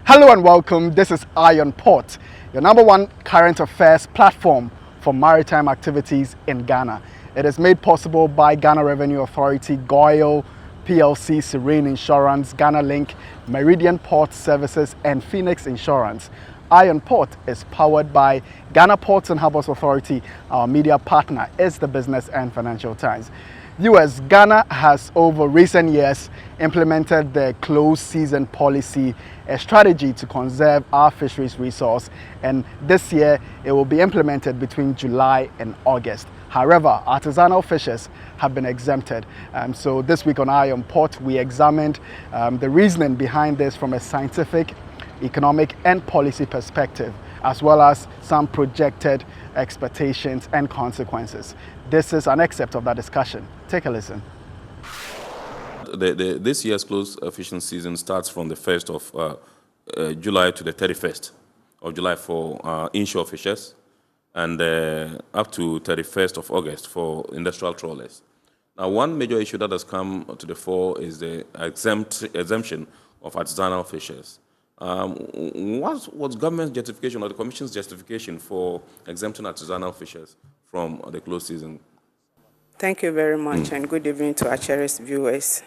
Hello and welcome. This is Iron Port, your number one current affairs platform for maritime activities in Ghana. It is made possible by Ghana Revenue Authority, GOIL, PLC, Serene Insurance, Ghana Link, Meridian Port Services, and Phoenix Insurance. Iron Port is powered by Ghana Ports and Harbours Authority. Our media partner is the Business and Financial Times. US Ghana has over recent years implemented the closed season policy, a strategy to conserve our fisheries resource, and this year it will be implemented between July and August. However, artisanal fishers have been exempted. So this week on Iron Port, we examined the reasoning behind this from a scientific, economic and policy perspective, as well as some projected expectations and consequences. This is an excerpt of that discussion. Take a listen. This year's closed fishing season starts from the 1st of July to the 31st of July for inshore fishers, and up to 31st of August for industrial trawlers. Now, one major issue that has come to the fore is the exemption of artisanal fishers. What's government's justification or the Commission's justification for exempting artisanal fishers from the closed season? Thank you very much, and good evening to our cherished viewers.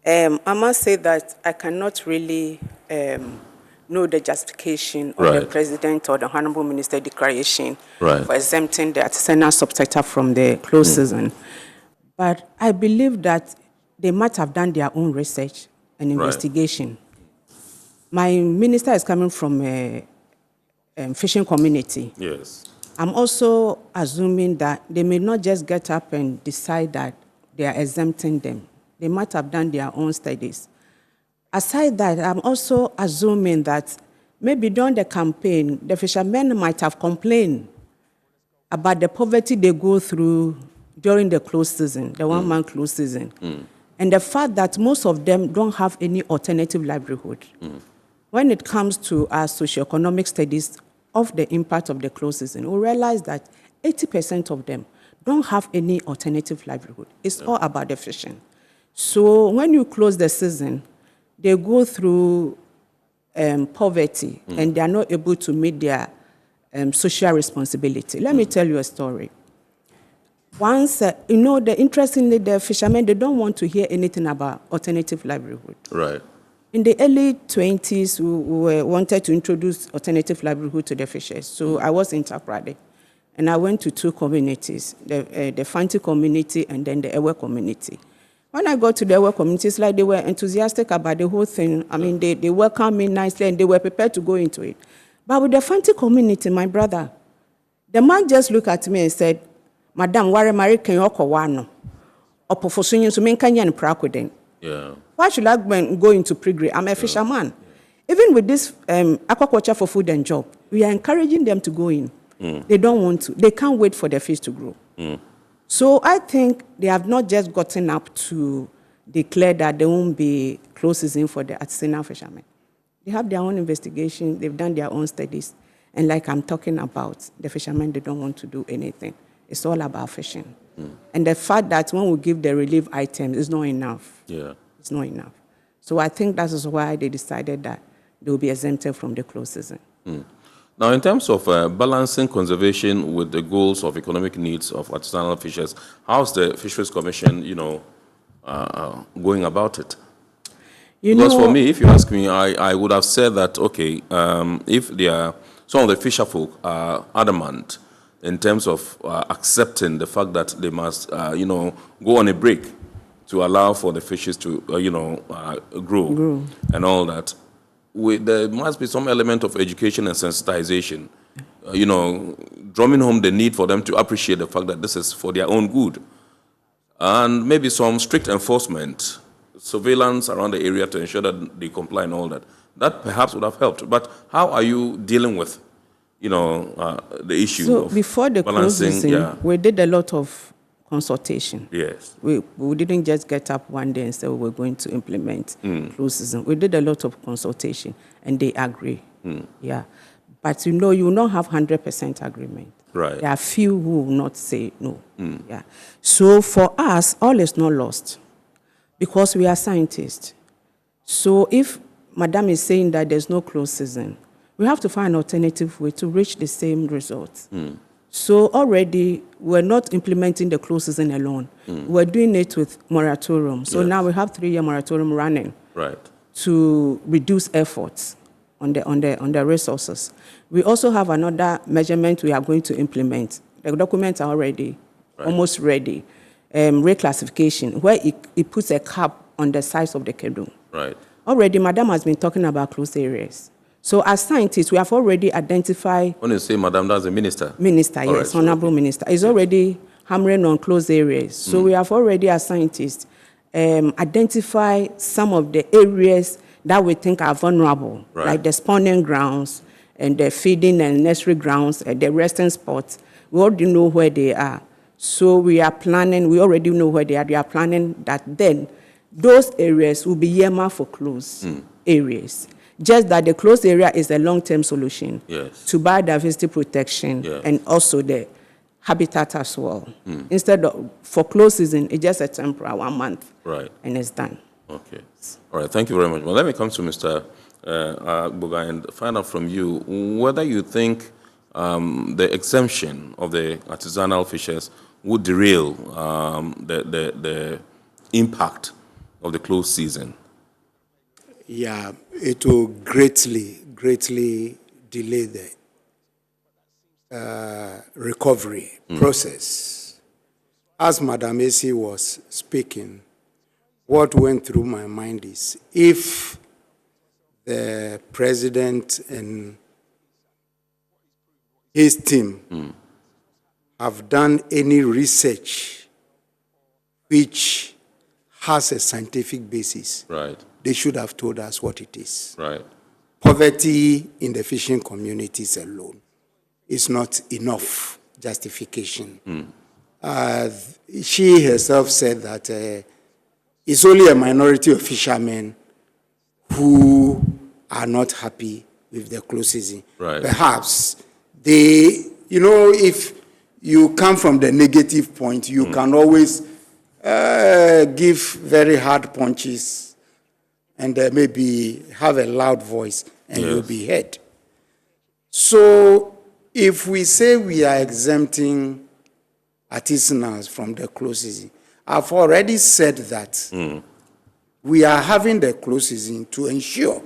I must say that I cannot really know the justification of the President or the Honorable Minister declaration for exempting the artisanal subsector from the closed season. But I believe that they might have done their own research and investigation. My minister is coming from a fishing community. Yes. I'm also assuming that they may not just get up and decide that they are exempting them. They might have done their own studies. Aside that, I'm also assuming that maybe during the campaign, the fishermen might have complained about the poverty they go through during the closed season, the one-month closed season, and the fact that most of them don't have any alternative livelihood. When it comes to our socioeconomic studies of the impact of the closed season, we realize that 80% of them don't have any alternative livelihood. It's all about the fishing. So when you close the season, they go through poverty and they are not able to meet their social responsibility. Let me tell you a story. Once, interestingly, the fishermen, they don't want to hear anything about alternative livelihood. Right. In the early 20s, we wanted to introduce alternative livelihood to the fishers. So I was in Takoradi, and I went to two communities, the Fanti community and then the Ewe community. When I got to the Ewe community, it's like they were enthusiastic about the whole thing. I mean, they welcomed me nicely, and they were prepared to go into it. But with the Fanti community, my brother, the man just looked at me and said, Madam, ware mari can you wano? Opo fosunyin so men kanya ni prakoden. Yeah. Why should I go into pre-grade? I'm a fisherman. Even with this aquaculture for food and job, we are encouraging them to go in. They don't want to. They can't wait for their fish to grow. So I think they have not just gotten up to declare that there won't be closed season for the artisanal fishermen. They have their own investigation. They've done their own studies. And like I'm talking about, the fishermen, they don't want to do anything. It's all about fishing. And the fact that when we give the relief items, it's not enough. Yeah. It's not enough. So I think that is why they decided that they will be exempted from the closed season. Now, in terms of balancing conservation with the goals of economic needs of artisanal fishers, how's the Fisheries Commission, going about it? Because for me, if you ask me, I would have said that, okay, if some of the fisher folk are adamant in terms of accepting the fact that they must, go on a break to allow for the fishes to, grow and all that. There must be some element of education and sensitization, drumming home the need for them to appreciate the fact that this is for their own good. And maybe some strict enforcement, surveillance around the area to ensure that they comply and all that. That perhaps would have helped. But how are you dealing with, the issue of before the balancing? Closing, we did a lot of consultation. Yes. We didn't just get up one day and say we were going to implement closed season. We did a lot of consultation, and they agree. Yeah. But you will not have 100% agreement. Right. There are few who will not say no. Yeah. So for us, all is not lost because we are scientists. So if Madam is saying that there's no close season, we have to find an alternative way to reach the same results. So already, we're not implementing the close season alone. We're doing it with moratorium. So now we have 3-year moratorium running to reduce efforts on the resources. We also have another measurement we are going to implement. The documents are already almost ready. Reclassification, where it puts a cap on the size of the canoe. Already, Madam has been talking about closed areas. So as scientists, we have already identified... When you say Madam, that's the minister? Minister, All yes, right, Honorable Minister. Is already hammering on closed areas. So we have already, as scientists, identified some of the areas that we think are vulnerable, like the spawning grounds and the feeding and nursery grounds and the resting spots. We already know where they are. So we are planning, we already know where they are. We are planning that then those areas will be earmarked for closed areas. Just that the closed area is a long-term solution to biodiversity protection and also the habitat as well. Instead of, for closed season, it's just a temporary 1 month. And it's done. Okay. All right, thank you very much. Well, let me come to Mr. Boga and find out from you whether you think the exemption of the artisanal fishers would derail the impact of the closed season. Yeah, it will greatly delay the recovery process. As Madam AC was speaking, what went through my mind is if the president and his team have done any research which has a scientific basis, they should have told us what it is. Poverty in the fishing communities alone is not enough justification. She herself said that it's only a minority of fishermen who are not happy with the closed season. Perhaps they, you know, if you come from the negative point, you can always give very hard punches and maybe have a loud voice and you'll be heard. So if we say we are exempting artisanals from the closed season, I've already said that we are having the closed season to ensure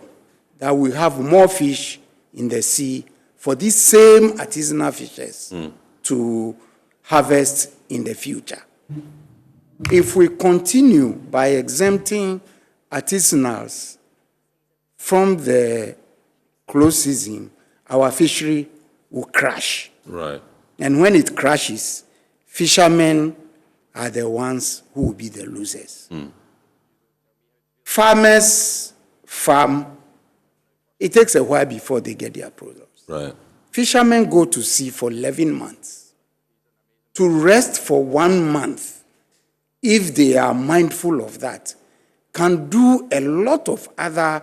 that we have more fish in the sea for these same artisanal fishers to harvest in the future. If we continue by exempting artisanals from the closed season, our fishery will crash. And when it crashes, fishermen are the ones who will be the losers. Farmers farm, it takes a while before they get their products. Fishermen go to sea for 11 months. To rest for 1 month, if they are mindful of that, can do a lot of other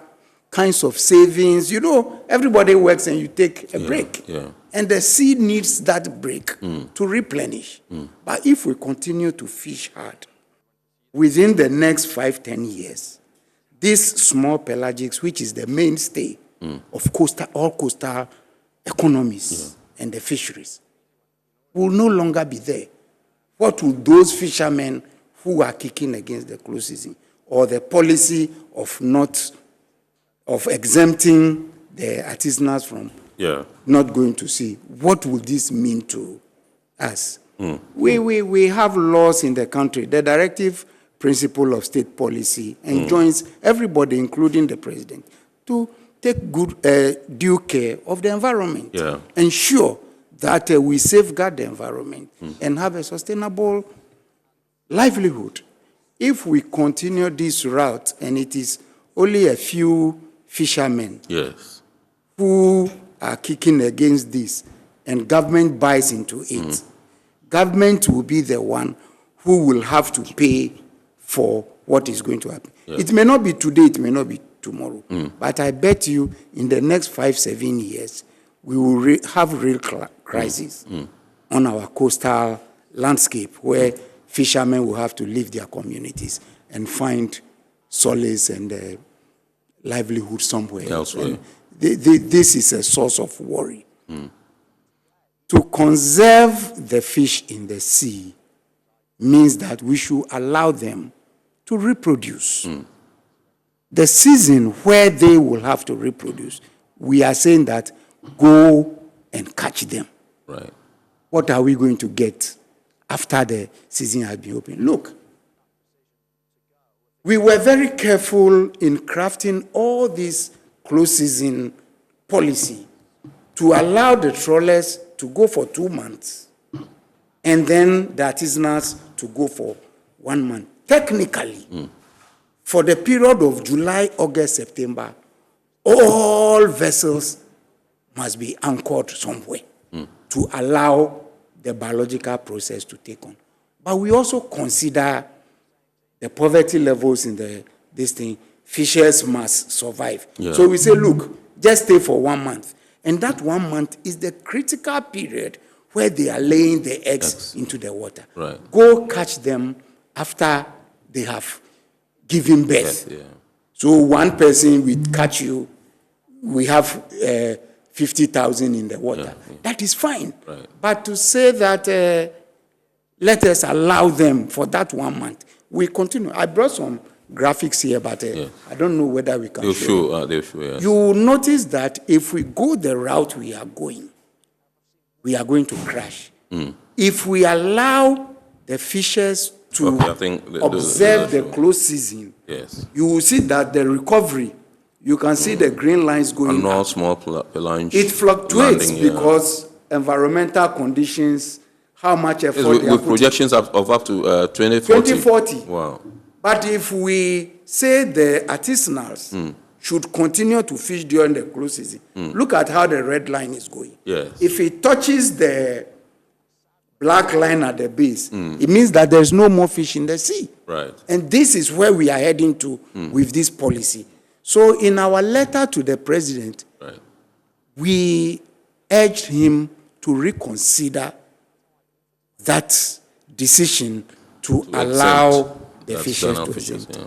kinds of savings. You know, everybody works and you take a break. And the sea needs that break to replenish. But if we continue to fish hard, within the next 5-10 years, this small pelagics, which is the mainstay of all coastal economies and the fisheries, will no longer be there. What will those fishermen who are kicking against the closed season or the policy of exempting the artisanals from not going to sea, what will this mean to us? We have laws in the country. The directive principle of state policy enjoins everybody, including the president, to take good due care of the environment. Ensure that we safeguard the environment and have a sustainable livelihood. If we continue this route and it is only a few fishermen who are kicking against this and government buys into it, government will be the one who will have to pay for what is going to happen. It may not be today, it may not be tomorrow, but I bet you in the next 5-7 years, we will have real crisis on our coastal landscape where fishermen will have to leave their communities and find solace and livelihood somewhere elsewhere. And this is a source of worry. To conserve the fish in the sea means that we should allow them to reproduce. The season where they will have to reproduce, we are saying that go and catch them. Right. What are we going to get after the season has been opened? Look, we were very careful in crafting all this close season policy to allow the trawlers to go for 2 months and then the artisanals to go for 1 month. Technically, for the period of July, August, September, all vessels must be anchored somewhere to allow the biological process to take on. But we also consider the poverty levels in this thing. Fishers must survive. Yeah. So we say, look, just stay for 1 month. And that 1 month is the critical period where they are laying the eggs into the water. Right. Go catch them after they have given birth. Yeah. So one person will catch you, we have 50,000 in the water. Yeah. That is fine. Right. But to say that let us allow them for that 1 month, we continue. I brought some graphics here, but I don't know whether we can They'll show. they'll show, yes. You will notice that if we go the route we are going to crash. If we allow the fishers to observe the close season, yes, you will see that the recovery, you can see the green lines going and all up. small pelage. It fluctuates landing, because environmental conditions, how much effort they are with putting. projections of up to 2040. 2040. Wow. But if we say the artisanals should continue to fish during the close season, look at how the red line is going. Yes. If it touches the black line at the base, it means that there's no more fish in the sea. Right. And this is where we are heading to with this policy. So in our letter to the president, Right. we urged him to reconsider that decision to allow the fishers to exempt.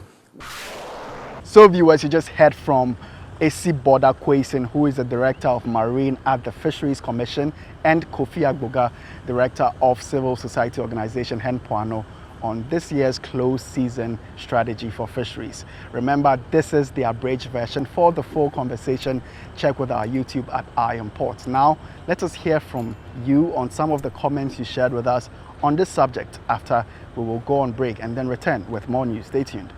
So viewers, you just heard from AC Border Kwesen, who is the Director of Marine at the Fisheries Commission, and Kofi Agboga, Director of Civil Society Organization Henpoano, on this year's close season strategy for fisheries. Remember, this is the abridged version. For the full conversation, check with our YouTube at Eye on Port. Now, let us hear from you on some of the comments you shared with us on this subject after we will go on break and then return with more news. Stay tuned.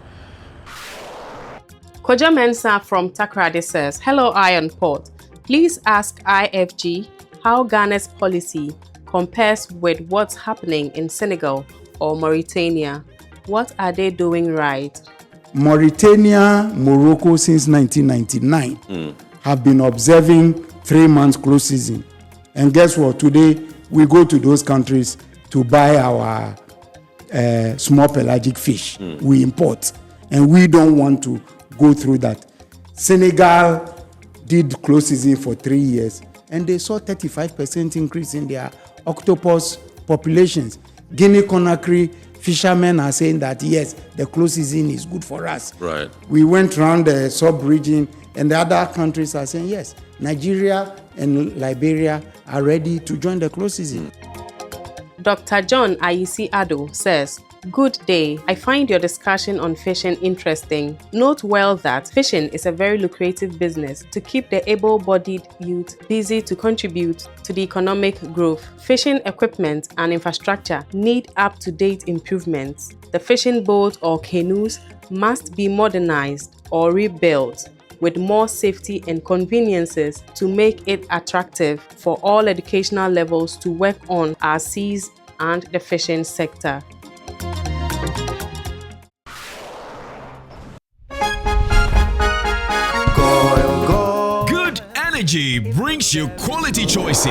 Koja Mensah from Takoradi says, hello Iron Port. Please ask IFG how Ghana's policy compares with what's happening in Senegal or Mauritania. What are they doing right? Mauritania, Morocco since 1999 have been observing 3 months close season. And guess what? Today we go to those countries to buy our small pelagic fish. We import, and we don't want to go through that. Senegal did close season for 3 years, and they saw 35% increase in their octopus populations. Guinea-Conakry fishermen are saying that yes, the close season is good for us. Right. We went around the sub-region, and the other countries are saying yes. Nigeria and Liberia are ready to join the close season. Dr. John Ayisi Ado says, good day. I find your discussion on fishing interesting. Note well that fishing is a very lucrative business to keep the able-bodied youth busy to contribute to the economic growth. Fishing equipment and infrastructure need up-to-date improvements. The fishing boat or canoes must be modernized or rebuilt with more safety and conveniences to make it attractive for all educational levels to work on our seas and the fishing sector. Good energy brings you quality choices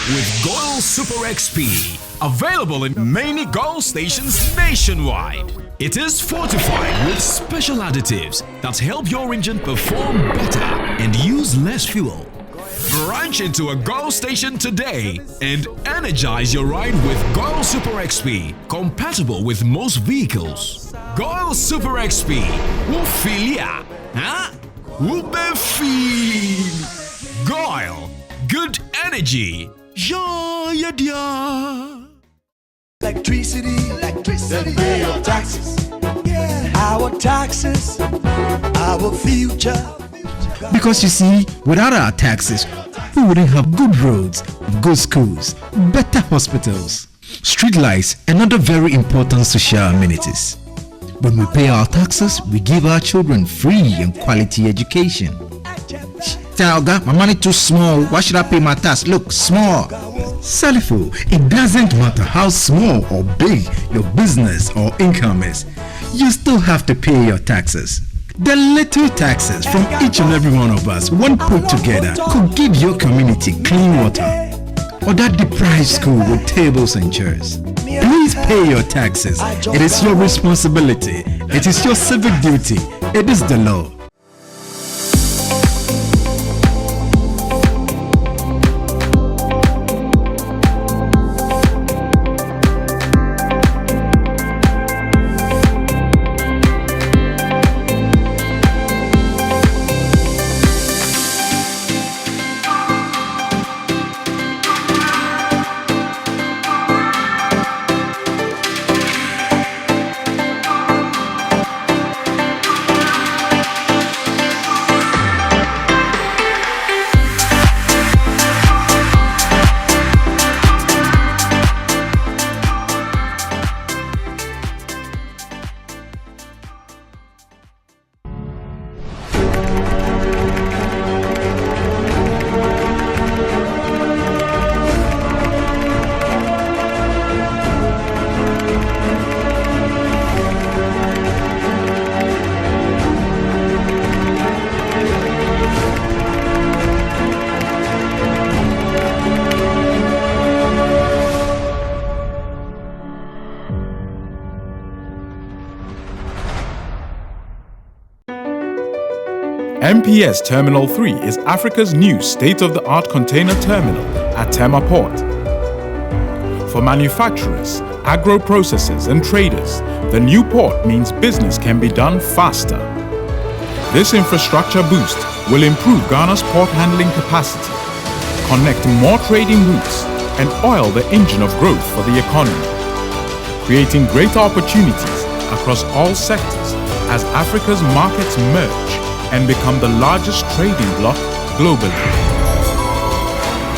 with Goil Super XP. Available in many Goil stations nationwide. It is fortified with special additives that help your engine perform better and use less fuel. Branch into a Goil station today and energize your ride with Goil Super XP, compatible with most vehicles. Goil Super XP will fill ya, huh? Ubefin. Goyle. Good energy. Yeah, yeah. Electricity, then pay your taxes. Yeah. Our taxes, our future. Because you see, without our taxes, we wouldn't have good roads, good schools, better hospitals, street lights, and other very important social amenities. When we pay our taxes, we give our children free and quality education. Talga, my money too small. Why should I pay my tax? Look, small. Salifo, it doesn't matter how small or big your business or income is. You still have to pay your taxes. The little taxes from each and every one of us, when put together, could give your community clean water or that deprived school with tables and chairs. Please pay your taxes. It is your responsibility. It is your civic duty. It is the law. MPS Terminal 3 is Africa's new state-of-the-art container terminal at Tema Port. For manufacturers, agro-processors and traders, the new port means business can be done faster. This infrastructure boost will improve Ghana's port handling capacity, connect more trading routes, and oil the engine of growth for the economy, creating greater opportunities across all sectors as Africa's markets merge and become the largest trading bloc globally.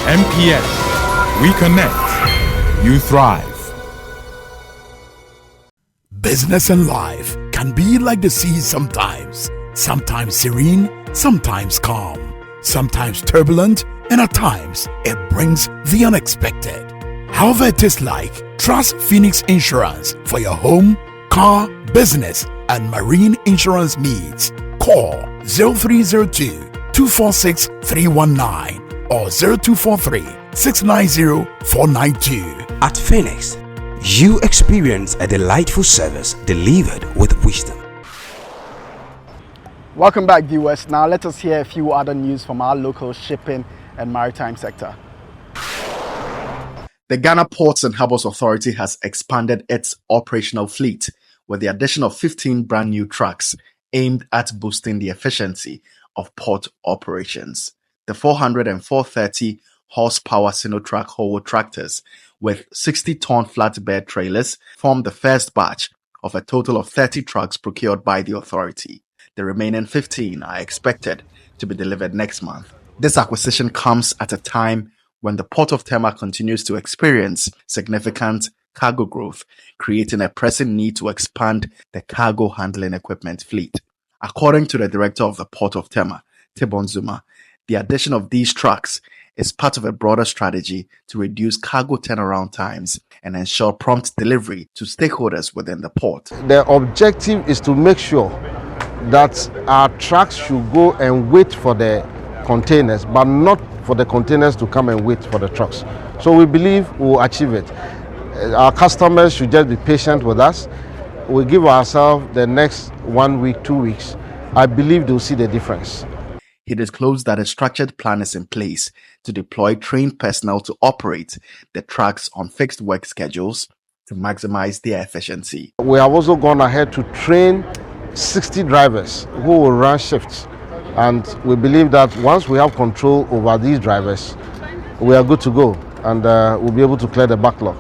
MPS, we connect, you thrive. Business and life can be like the sea sometimes. Sometimes serene, sometimes calm, sometimes turbulent, and at times it brings the unexpected. However it is like, trust Phoenix Insurance for your home, car, business, and marine insurance needs. Call 0302-246-319 or 0243-690-492. At Phoenix, you experience a delightful service delivered with wisdom. Welcome back, viewers. Now let us hear a few other news from our local shipping and maritime sector. The Ghana Ports and Harbours Authority has expanded its operational fleet with the addition of 15 brand new trucks aimed at boosting the efficiency of port operations. The 400 and 430 horsepower Sinotrack Howo tractors with 60-ton flatbed trailers form the first batch of a total of 30 trucks procured by the authority. The remaining 15 are expected to be delivered next month. This acquisition comes at a time when the Port of Tema continues to experience significant cargo growth, creating a pressing need to expand the cargo handling equipment fleet. According to the director of the Port of Tema, Tibon Zuma, the addition of these trucks is part of a broader strategy to reduce cargo turnaround times and ensure prompt delivery to stakeholders within the port. The objective is to make sure that our trucks should go and wait for the containers, but not for the containers to come and wait for the trucks. So we believe we will achieve it. Our customers should just be patient with us. We give ourselves the next 1 week, 2 weeks. I believe they'll see the difference. He disclosed that a structured plan is in place to deploy trained personnel to operate the trucks on fixed work schedules to maximize their efficiency. We have also gone ahead to train 60 drivers who will run shifts And we believe that once we have control over these drivers, we are good to go, and we'll be able to clear the backlog.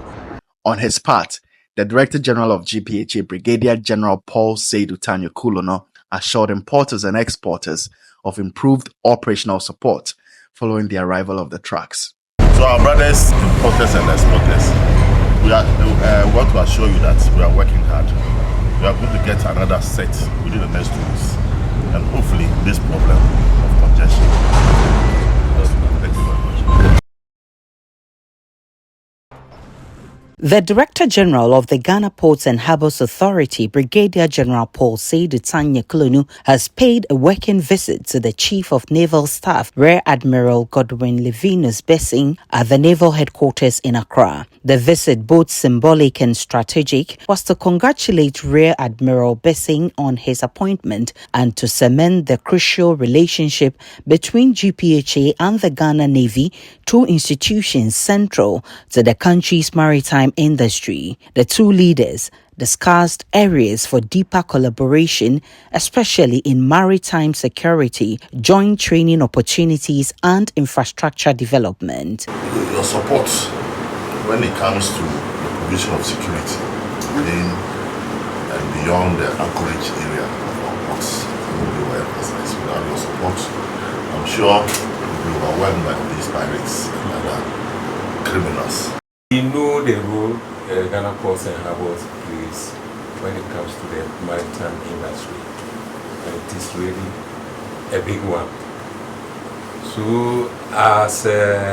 On his part, the Director General of GPHA, Brigadier General Paul Seydou Tanyakulono, assured importers and exporters of improved operational support following the arrival of the trucks. So our brothers, importers and exporters, we want to assure you that we are working hard. We are going to get another set within the next 2 weeks, and hopefully this problem of congestion. Thank you very much. The Director General of the Ghana Ports and Harbours Authority, Brigadier General Paul Seydou Tanyakulono, has paid a working visit to the Chief of Naval Staff, Rear Admiral Godwin Levinus Bessing, at the Naval Headquarters in Accra. The visit, both symbolic and strategic, was to congratulate Rear Admiral Bessing on his appointment and to cement the crucial relationship between GPHA and the Ghana Navy, two institutions central to the country's maritime industry. The two leaders discussed areas for deeper collaboration, especially in maritime security, joint training opportunities, and infrastructure development. Your support when it comes to the provision of security within and beyond the anchorage area of our ports will be well emphasized. Without your support, I'm sure we'll be overwhelmed by these pirates and other criminals. We know the role Ghana Ports and Harbours plays when it comes to the maritime industry, and it is really a big one. So, as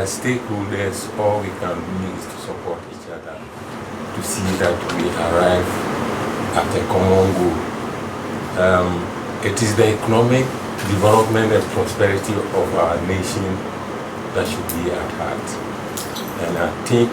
stakeholders, all we can do is to support each other to see that we arrive at a common goal. It is the economic development and prosperity of our nation that should be at heart. And I think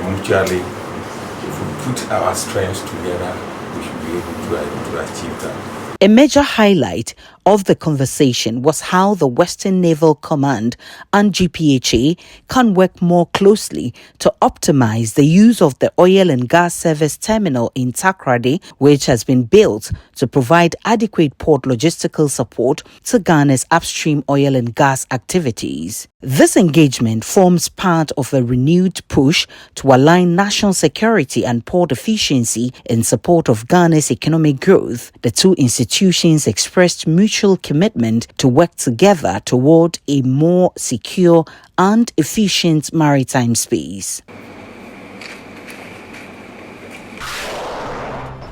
mutually, if we put our strengths together, we should be able to achieve that. A major highlight of the conversation was how the Western Naval Command and GPHA can work more closely to optimize the use of the oil and gas service terminal in Takoradi, which has been built to provide adequate port logistical support to Ghana's upstream oil and gas activities. This engagement forms part of a renewed push to align national security and port efficiency in support of Ghana's economic growth. The two institutions expressed mutual commitment to work together toward a more secure and efficient maritime space.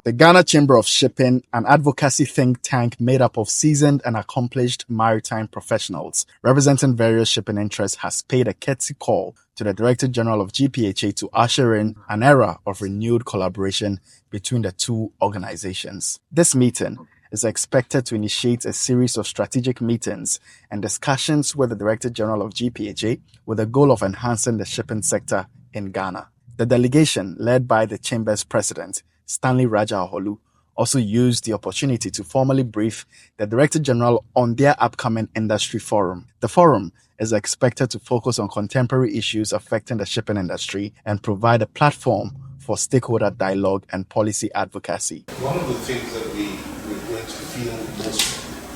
The Ghana Chamber of Shipping, an advocacy think tank made up of seasoned and accomplished maritime professionals representing various shipping interests, has paid a courtesy call to the Director General of GPHA to usher in an era of renewed collaboration between the two organizations. This meeting is expected to initiate a series of strategic meetings and discussions with the Director General of GPHA with the goal of enhancing the shipping sector in Ghana. The delegation, led by the Chamber's President, Stanley Raja Aholu, also used the opportunity to formally brief the Director General on their upcoming industry forum. The forum is expected to focus on contemporary issues affecting the shipping industry and provide a platform for stakeholder dialogue and policy advocacy. One of the things that we're going to feel most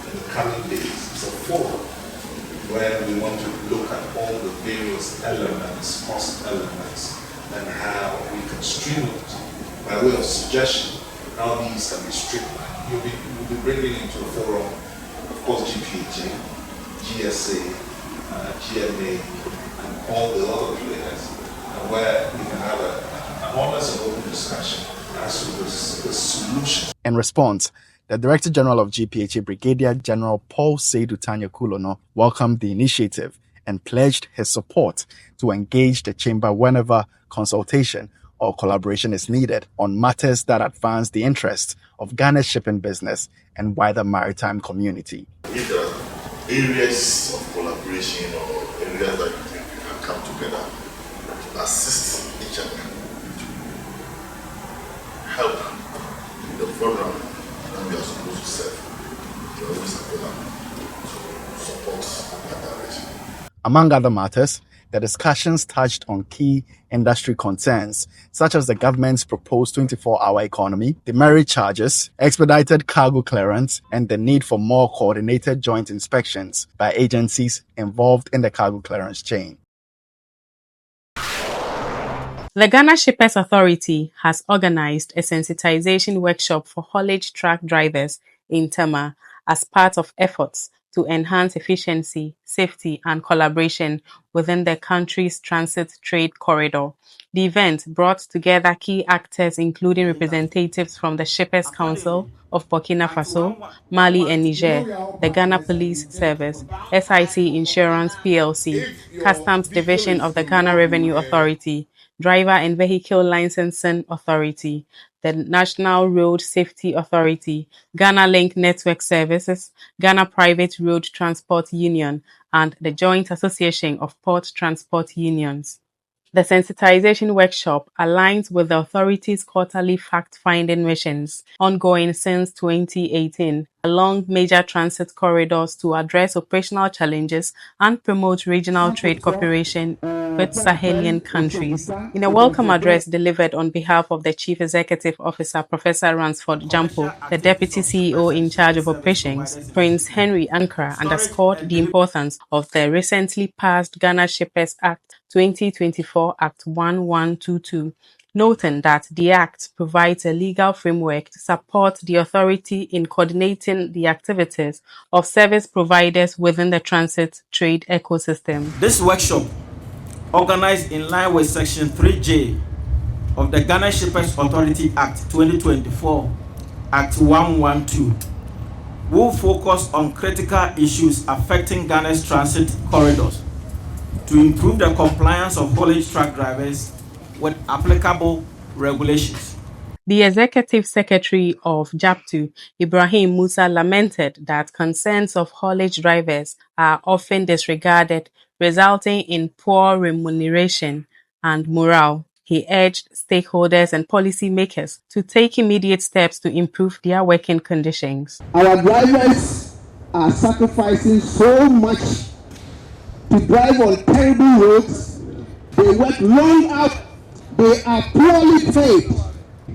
in the coming days is a forum where we want to look at all the various elements, cost elements, and how we can streamline, by way of suggestion, how these can be streamlined. We'll be bringing into the forum, of course, GPHA, GSA, GMA, and all the other players, and where we can have an honest and open discussion as to the solution. In response, the Director General of GPHA, Brigadier General Paul Seydou Tanyakulono, welcomed the initiative and pledged his support to engage the Chamber whenever consultation or collaboration is needed on matters that advance the interests of Ghana's shipping business and wider maritime community. If there are areas of collaboration or areas that you think we can come together to assist each other, to help the program that we are supposed to serve, we are always available to support that direction. Among other matters, The discussions touched on key industry concerns, such as the government's proposed 24-hour economy, the merit charges, expedited cargo clearance, and the need for more coordinated joint inspections by agencies involved in the cargo clearance chain. The Ghana Shippers Authority has organized a sensitization workshop for haulage truck drivers in Tema as part of efforts to enhance efficiency, safety, and collaboration within the country's transit trade corridor. The event brought together key actors including representatives from the Shippers Council of Burkina Faso, Mali, and Niger, the Ghana Police Service, SIC Insurance PLC, Customs Division of the Ghana Revenue Authority, Driver and Vehicle Licensing Authority, the National Road Safety Authority, Ghana Link Network Services, Ghana Private Road Transport Union, and the Joint Association of Port Transport Unions. The sensitization workshop aligns with the authority's quarterly fact-finding missions, ongoing since 2018, along major transit corridors to address operational challenges and promote regional trade cooperation with Sahelian countries. In a welcome address delivered on behalf of the Chief Executive Officer, Professor Ransford Jampo, the Deputy CEO in charge of operations, Prince Henry Ankara, underscored the importance of the recently passed Ghana Shippers Act 2024 Act 1122, noting that the Act provides a legal framework to support the authority in coordinating the activities of service providers within the transit trade ecosystem. This workshop, organized in line with Section 3J of the Ghana Shippers Authority Act 2024 Act 112, will focus on critical issues affecting Ghana's transit corridors to improve the compliance of haulage truck drivers with applicable regulations. The Executive Secretary of JAPTU, Ibrahim Musa, lamented that concerns of haulage drivers are often disregarded, resulting in poor remuneration and morale. He urged stakeholders and policymakers to take immediate steps to improve their working conditions. Our drivers are sacrificing so much to drive on terrible roads. They work long hours, they are poorly paid,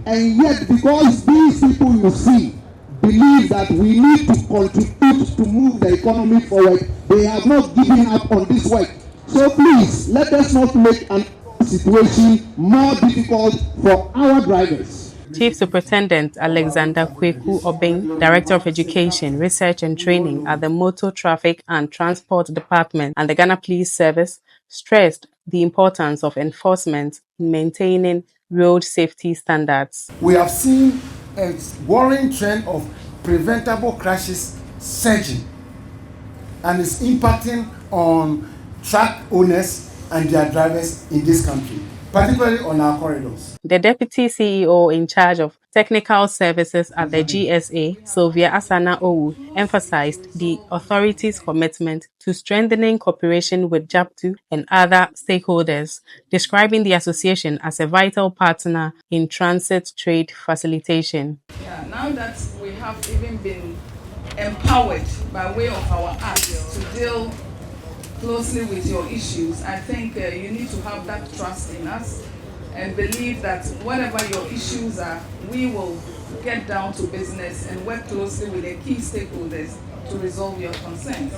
and yet because these people you see believe that we need to contribute to move the economy forward, they have not given up on this work. So please, let us not make an situation more difficult for our drivers. Chief Superintendent Alexander Kweku Obeng, Director of Education, Research and Training at the Motor Traffic and Transport Department and the Ghana Police Service, stressed the importance of enforcement in maintaining road safety standards. We have seen a worrying trend of preventable crashes surging, and it's impacting on truck owners and their drivers in this country, particularly on our corridors. The Deputy CEO in charge of Technical Services at the GSA, Sylvia Asana Owu, emphasized the authority's commitment to strengthening cooperation with JAPTU and other stakeholders, describing the association as a vital partner in transit trade facilitation. Yeah, now that we have even been empowered by way of our acts to deal closely with your issues, I think you need to have that trust in us and believe that whatever your issues are, we will get down to business and work closely with the key stakeholders to resolve your concerns.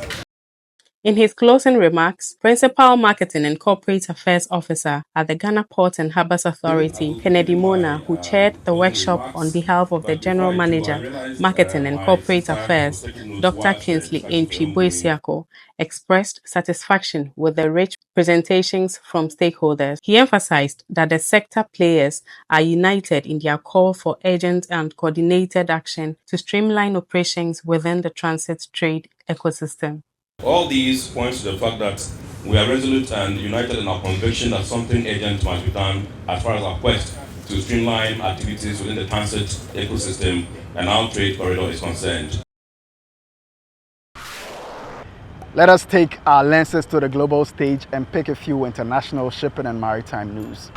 In his closing remarks, Principal Marketing and Corporate Affairs Officer at the Ghana Port and Harbours Authority, Kennedy Mona, who chaired the workshop on behalf of the General Manager, Marketing and Corporate Affairs, Dr. Kingsley Entwi-Boesiako, expressed satisfaction with the rich presentations from stakeholders. He emphasized that the sector players are united in their call for urgent and coordinated action to streamline operations within the transit trade ecosystem. All these points to the fact that we are resolute and united in our conviction that something urgent must be done as far as our quest to streamline activities within the transit ecosystem and our trade corridor is concerned. Let us take our lenses to the global stage and pick a few international shipping and maritime news.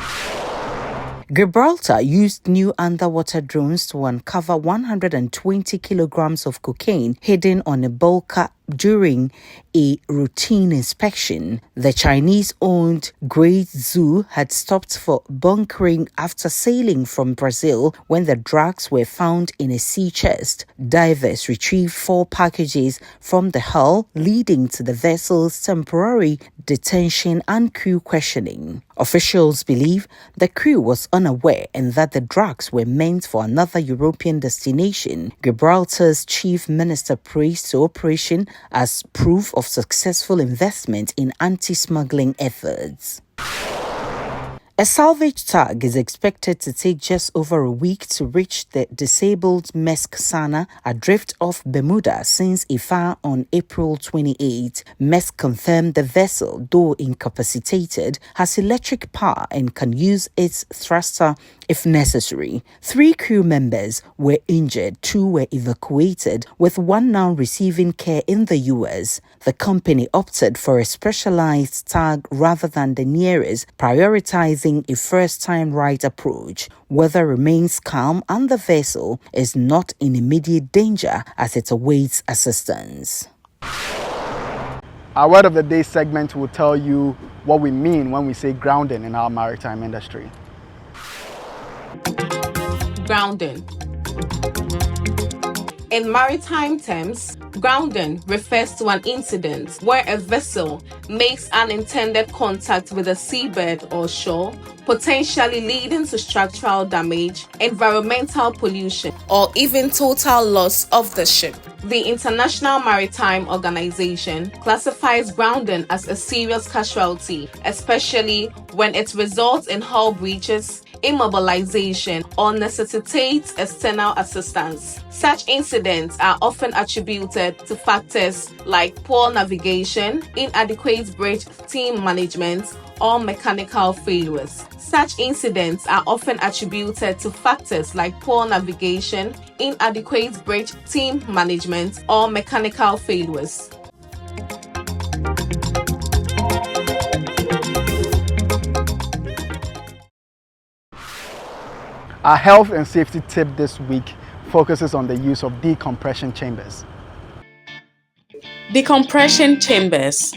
Gibraltar used new underwater drones to uncover 120 kilograms of cocaine hidden on a bulker during a routine inspection. The Chinese-owned Great Zoo had stopped for bunkering after sailing from Brazil when the drugs were found in a sea chest. Divers retrieved 4 packages from the hull, leading to the vessel's temporary detention and crew questioning. Officials believe the crew was unaware and that the drugs were meant for another European destination. Gibraltar's chief minister praised the operation as proof of successful investment in anti-smuggling efforts. A salvage tug is expected to take just over a week to reach the disabled Maersk Sana adrift off Bermuda since a fire on April 28. Maersk confirmed the vessel, though incapacitated, has electric power and can use its thruster if necessary. 3 crew members were injured, 2 were evacuated, with 1 now receiving care in the US. The company opted for a specialized tug rather than the nearest, prioritizing a first-time right approach. Weather remains calm and the vessel is not in immediate danger as it awaits assistance. Our word of the day segment will tell you what we mean when we say grounding in our maritime industry. Grounding. In maritime terms, grounding refers to an incident where a vessel makes unintended contact with a seabed or shore, potentially leading to structural damage, environmental pollution, or even total loss of the ship. The International Maritime Organization classifies grounding as a serious casualty, especially when it results in hull breaches, immobilization, or necessitates external assistance. Such incidents are often attributed to factors like poor navigation, inadequate bridge team management, or mechanical failures. Such incidents are often attributed to factors like poor navigation, inadequate bridge team management, or mechanical failures. Our health and safety tip this week focuses on the use of decompression chambers. Decompression chambers.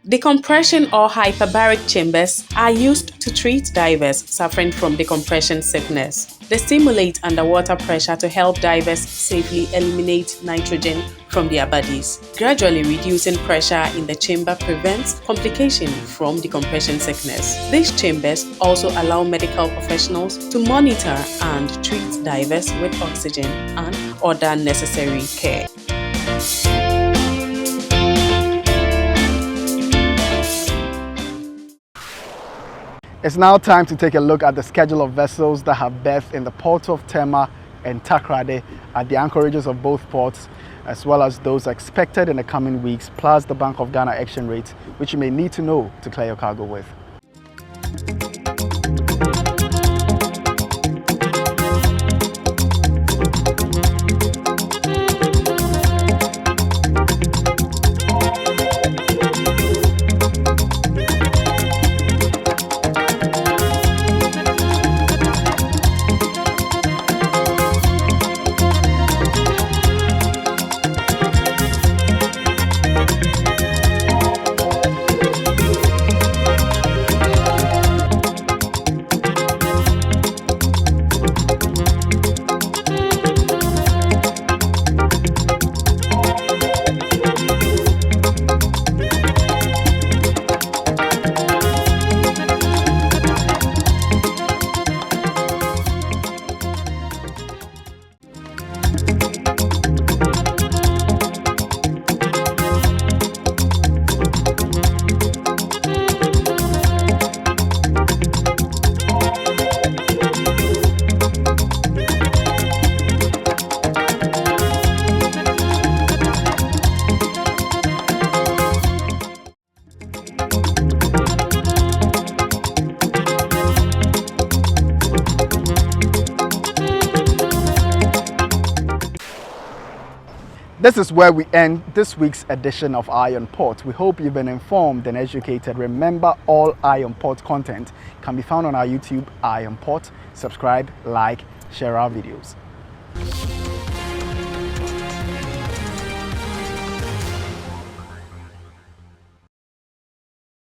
Decompression or hyperbaric chambers are used to treat divers suffering from decompression sickness. They stimulate underwater pressure to help divers safely eliminate nitrogen from their bodies. Gradually reducing pressure in the chamber prevents complication from decompression sickness. These chambers also allow medical professionals to monitor and treat divers with oxygen and other necessary care. It's now time to take a look at the schedule of vessels that have berthed in the ports of Tema and Takoradi at the anchorages of both ports, as well as those expected in the coming weeks, plus the Bank of Ghana exchange rate, which you may need to know to clear your cargo with. This is where we end this week's edition of Eye on Port. We hope you've been informed and educated. Remember, all Eye on Port content can be found on our YouTube, Eye on Port. Subscribe, like, share our videos.